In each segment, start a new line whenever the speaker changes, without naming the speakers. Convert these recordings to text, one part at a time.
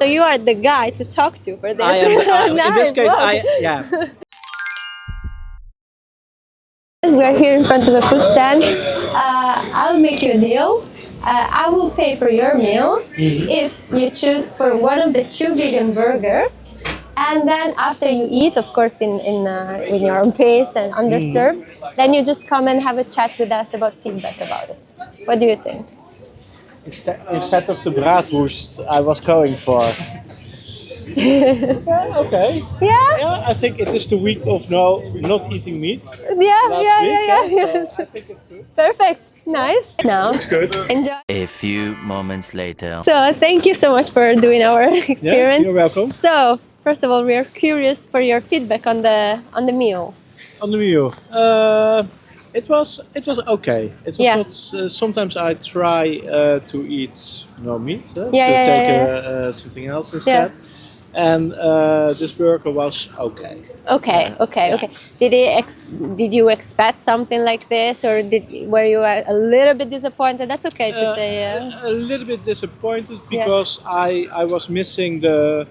So you are the guy to talk to for this.
I am. In this
Nice,
case,
wow.
yeah.
We are here in front of a food stand. I'll make you a deal. I will pay for your meal if you choose for one of the 2 vegan burgers. And then after you eat, of course, in your own pace and undisturbed, then you just come and have a chat with us about feedback about it. What do you think?
Instead of the bratwurst I was going for. Okay.
Yeah?
Yeah, I think it is the week of not eating meat.
Yeah,
Last
yeah,
week,
yeah, yeah,
so
yes.
I think it's good.
Perfect. Nice. Now,
It's good.
enjoy.
A few moments later.
So thank you so much for doing our experience.
you're welcome.
So first of all, we are curious for your feedback on the meal.
On the meal, it was okay. It was
Yeah.
not. Sometimes I try to eat no meat, to
yeah,
take
yeah.
something else instead. And this burger was okay.
Okay, okay,
Yeah.
okay. Did you expect something like this, or were you a little bit disappointed? That's okay to say. Yeah.
A little bit disappointed because I was missing the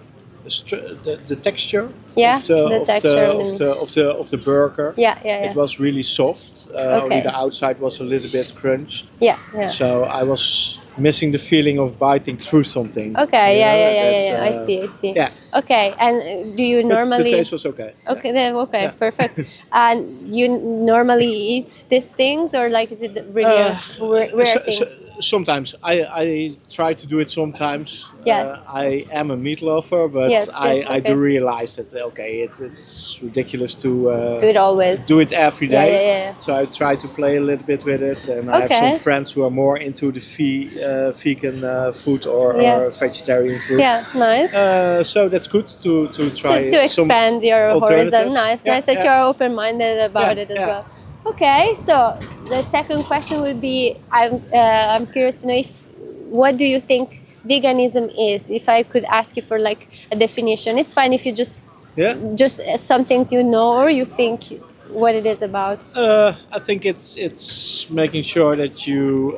texture
Yeah,
of the
the
of
texture
the
of
of
the
the of the burger.
Yeah, yeah, yeah.
It was really soft. Only
Okay.
the outside was a little bit crunch.
Yeah, yeah.
So I was missing the feeling of biting through something.
Okay,
you
yeah,
know,
yeah, yeah,
that,
yeah. I see, I see.
Yeah.
Okay, and do you
But
normally?
the taste was okay.
Okay, then okay,
Yeah.
perfect. And you normally eat these things, or like is it really a rare
So-
thing?
sometimes I try to do it sometimes.
Yes.
I am a meat lover, but
Yes,
I
yes,
do
okay.
realize that it's ridiculous to
Do it always.
do it every
Yeah,
day.
yeah, yeah.
So I try to play a little bit with it, and I have
Okay.
some friends who are more into the vegan food or vegetarian food.
Yeah, nice.
So that's good to try
To
some
expand your horizon.
alternatives.
Nice,
Yeah,
nice that
yeah.
you're open-minded about
Yeah,
it as
yeah.
well. Okay, so the second question would be, I'm curious to know what do you think veganism is? If I could ask you for like a definition, it's fine if you just
Yeah.
some things you know or you think what it is about.
I think it's making sure that you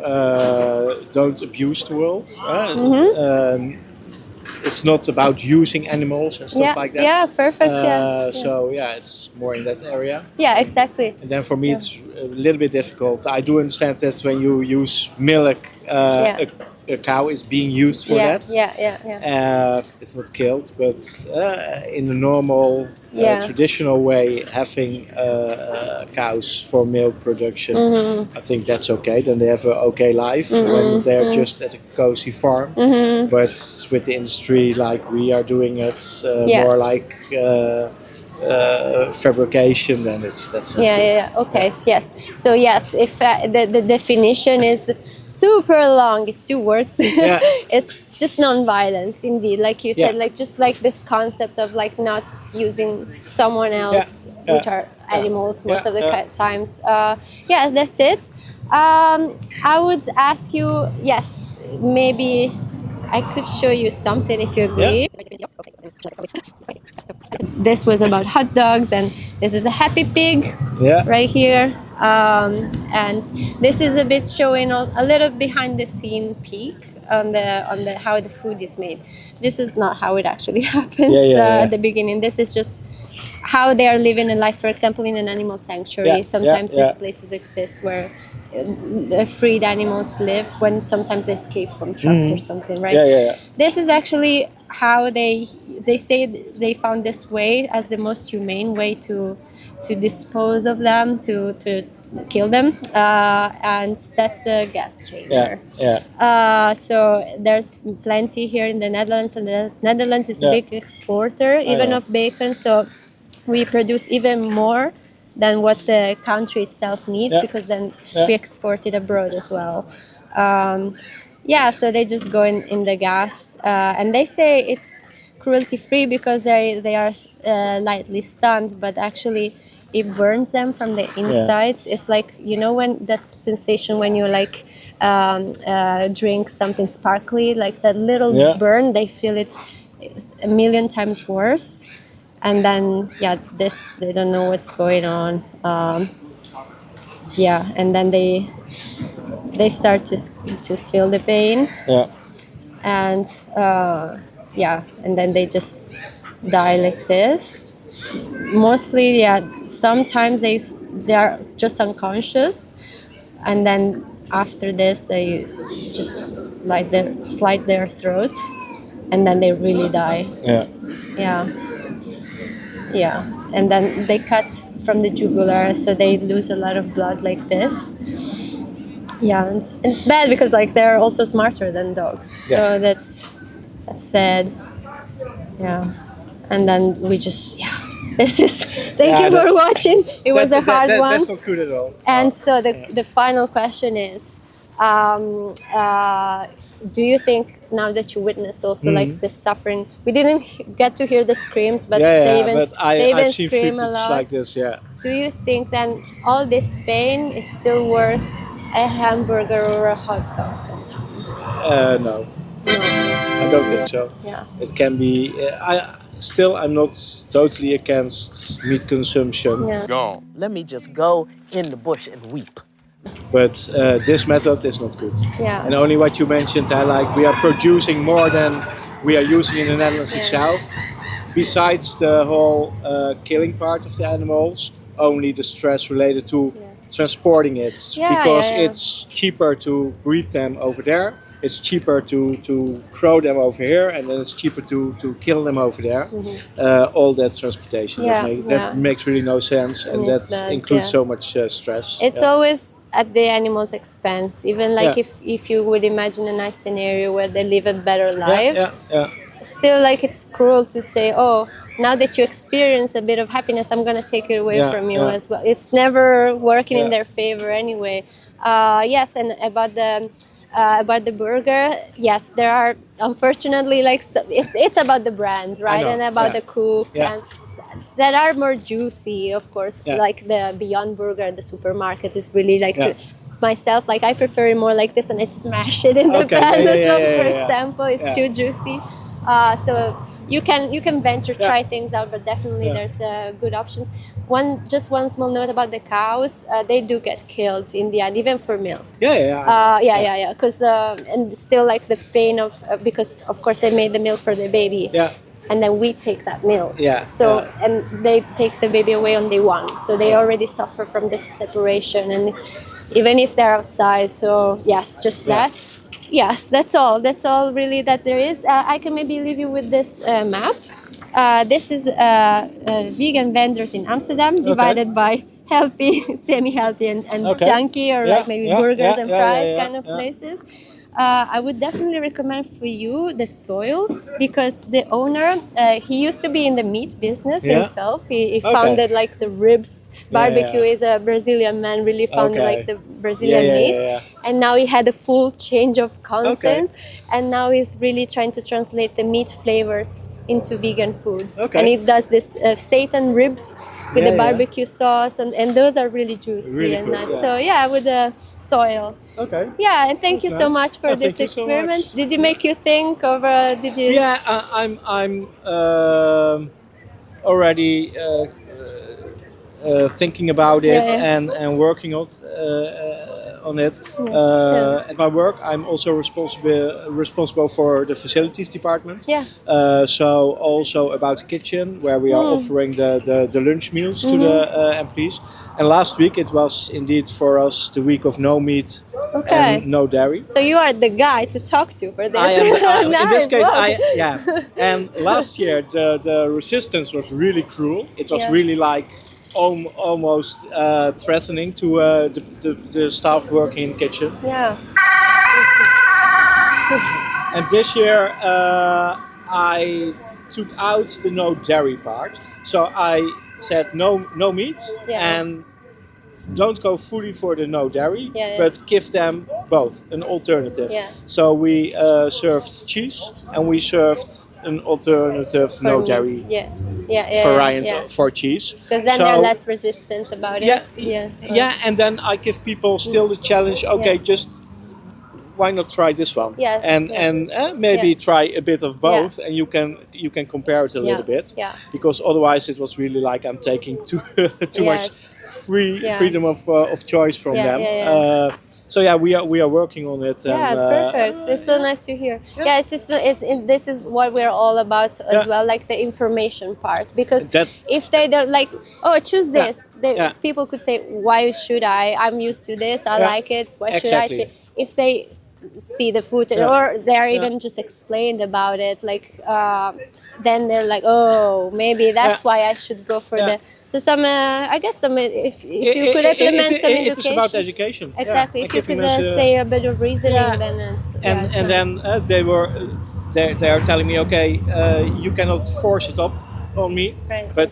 don't abuse the world. It's not about using animals and stuff
Yeah,
like that.
yeah, perfect. Yeah.
So yeah, it's more in that area.
Yeah, exactly.
And then for me, it's a little bit difficult. I do understand that when you use milk, a cow is being used for
Yeah,
that.
yeah, yeah, yeah.
It's not killed, but in the normal, traditional way, having cows for milk production, I think that's okay. Then they have an okay life when they're just at a cozy farm. But with the industry, like we are doing it, more like fabrication, then that's not good.
Yeah. Okay. Yes. So yes, if the definition is super long, it's 2 words.
Yeah.
It's just non-violence, indeed. Like you said,
Yeah.
like just like this concept of like not using someone else,
Yeah.
which are animals most of the
Yeah.
times. Yeah, that's it. I would ask you. Yes, maybe I could show you something if you agree. This was about hot dogs, and this is a happy pig right here. And this is a bit showing a little behind the scene peek on the how the food is made. This is not how it actually happens at the beginning. This is just how they are living a life. For example, in an animal sanctuary, sometimes these places exist where the freed animals live when sometimes they escape from trucks or something, right? This is actually how they say they found this way as the most humane way to dispose of them, to kill them, and that's a gas chamber. So there's plenty here in the Netherlands, and the Netherlands is a big exporter even of bacon, so we produce even more than what the country itself needs, because then we export it abroad as well. So they just go in the gas, and they say it's cruelty free because they are lightly stunned, but actually it burns them from the insides. It's like, you know, when the sensation when you like drink something sparkly, like that little burn, they feel it a million times worse. And then this, they don't know what's going on. And then they start to feel the pain. And yeah, and then they just die like this. Mostly, yeah. Sometimes they are just unconscious, and then after this they just slit their throats, and then they really die.
Yeah.
Yeah, yeah, and then they cut from the jugular, so they lose a lot of blood like this. Yeah, and it's bad because like they're also smarter than dogs, so
Yeah.
that's sad. Yeah, and then we just This is thank you for watching. It was a hard one.
That's not good at all.
And so the final question is, do you think now that you witness also like the suffering? We didn't get to hear the screams, but they even
I've seen
scream a
footage
lot.
like this. Yeah.
Do you think then all this pain is still worth a hamburger or a hot dog sometimes?
No,
No.
I don't think so.
Yeah.
It can be. I'm not totally against meat consumption.
Yeah.
Gone. Let me just go in the bush and weep.
But this method is not good.
Yeah.
And only what you mentioned, like we are producing more than we are using in the Netherlands itself. Besides the whole killing part of the animals, only the stress related to transporting it. Because it's cheaper to breed them over there. It's cheaper to grow them over here, and then it's cheaper to kill them over there. All that transportation that makes really no sense, and that includes so much stress.
It's always at the animal's expense. Even like if you would imagine a nice scenario where they live a better life. Still, like it's cruel to say, oh, now that you experience a bit of happiness, I'm gonna take it away from you as well. It's never working in their favor anyway. Yes, and about the burger, yes, there are unfortunately like it's about the brand, right, and about the cook and that are more juicy, of course. Like the Beyond Burger, the supermarket is really like myself, like I prefer it more like this, and I smash it in the pan as well. For example, it's too juicy. So you can venture, try things out, but definitely there's good options. One small note about the cows: they do get killed in the end, even for milk. Because and still like the pain of because of course they made the milk for the baby. And then we take that milk. And they take the baby away on day one, so they already suffer from this separation, and even if they're outside. So yes, just that. Yes, that's all. That's all really that there is. I can maybe leave you with this map. This is vegan vendors in Amsterdam, divided by healthy, semi-healthy, and junky, or like maybe burgers and fries kind of places. I would definitely recommend for you the soil, because the owner, he used to be in the meat business himself. He founded like the ribs barbecue. Is a Brazilian man, really founded like the Brazilian meat. And now he had a full change of concept, and now he's really trying to translate the meat flavors into vegan foods. And he does this seitan ribs with the barbecue sauce, and those are really juicy and nice. So with the soil. Yeah, and thank you so much for this experiment. So did it make you think, or did you?
Yeah, I'm already thinking about it and working on it. At my work, I'm also responsible for the facilities department. So also about the kitchen, where we are offering the lunch meals to the employees. And last week it was indeed for us the week of no meat and no dairy.
So you are the guy to talk to for this.
I am, in this case, And last year the resistance was really cruel. It was really like almost threatening to the staff working in the kitchen. And this year I took out the no dairy part. So I said no meat and don't go fully for the no dairy, but give them both an alternative. So we served cheese, and we served an alternative for no dairy variant for cheese.
Because then they're less resistant about it.
And then I give people still the challenge. Just why not try this one? And maybe try a bit of both, and you can compare it a little bit. Because otherwise it was really like I'm taking too much freedom of choice from them. So yeah, we are working on it.
Yeah,
and,
perfect. It's so nice to hear. Yeah, this is what we're all about as
Yeah.
well, like the information part. Because
That-
if they're like, oh, choose
Yeah.
this,
Yeah.
people could say, why should I? I'm used to this. I
Yeah.
like it. Why should
Exactly.
I? If they see the footage
Yeah.
or they're
Yeah.
even just explained about it, like then they're like, oh, maybe that's
Yeah.
why I should go for
Yeah.
the. So some, I guess some, if you could implement some
it is about
education.
education.
Exactly.
Yeah.
If you
Giving
could
us,
say a bit of reasoning,
yeah.
then it's
and
so
then
nice.
they are telling me, okay, you cannot force it up on me,
Right.
but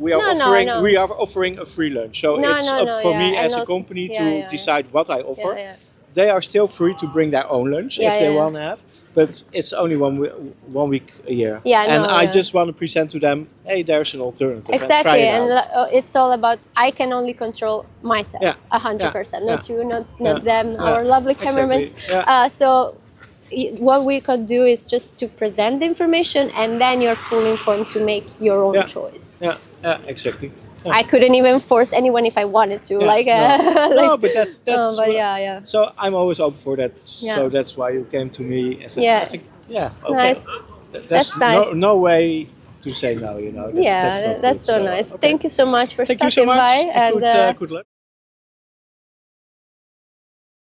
we are
No.
we are offering a free lunch. So
No,
it's
no,
up
no,
for
yeah,
me
and
as a
also-
company
yeah,
to
yeah, yeah.
decide what I offer.
Yeah.
They are still free to bring their own lunch
Yeah,
if they
yeah.
want to have, but it's only 1 week a year.
Yeah, I
and
know,
I
yeah.
just want to present to them, hey, there's an alternative. And try
Exactly,
it
and
out.
it's all about I can only control myself,
Yeah,
100%, not
yeah,
you, not
yeah,
them,
yeah,
our lovely
exactly,
cameramen.
yeah.
So what we could do is just to present the information, and then you're fully informed to make your own
Yeah.
choice.
Yeah, exactly. Yeah.
I couldn't even force anyone if I wanted to.
Yeah,
Like,
no, but that's
but
what-
yeah.
So I'm always open for that.
Yeah.
So that's why you came to me and said,
Yeah.
I think, yeah, okay.
Nice.
There's
That's nice.
no way to say no. That's
Yeah,
not
that's
good.
so nice.
Okay.
Thank you so much for
Thank you
stopping
so much.
by, and
Good luck.